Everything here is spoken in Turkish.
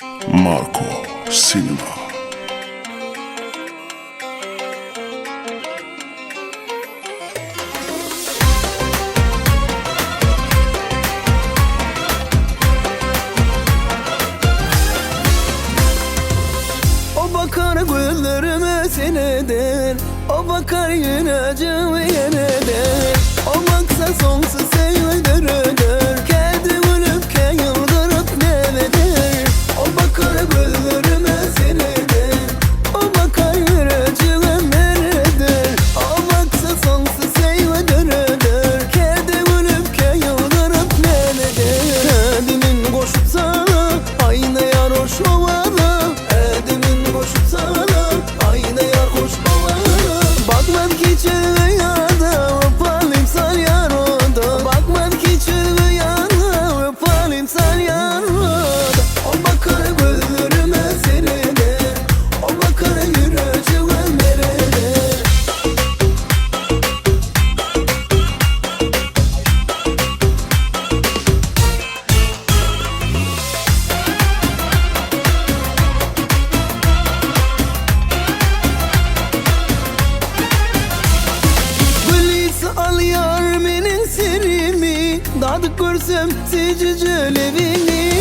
Marco Cinema. O bakar gözlerime seneden, o bakar yüreğime yeniden. O baksa sonsuz sevgiler öder, kendi ölüp yıldırıp neveder. O bakar gözlerime seneden, o bakar yüreğime nereden. O baksa sonsuz sevgiler öder, kendi ölüp yıldırıp neveder. Kendimin koşup sana aynı yar hoş ovada. Koşup sana aynı yar hoş bana. Bakmam ki çelme yana öpalim sar yar oda. Bakmam ki çelme yana öpalim sar yar oda. O bakar gözlerime senede, o bakar yüreğime nerede. Al yar menin sirimi, dadık görsem sicicel evini.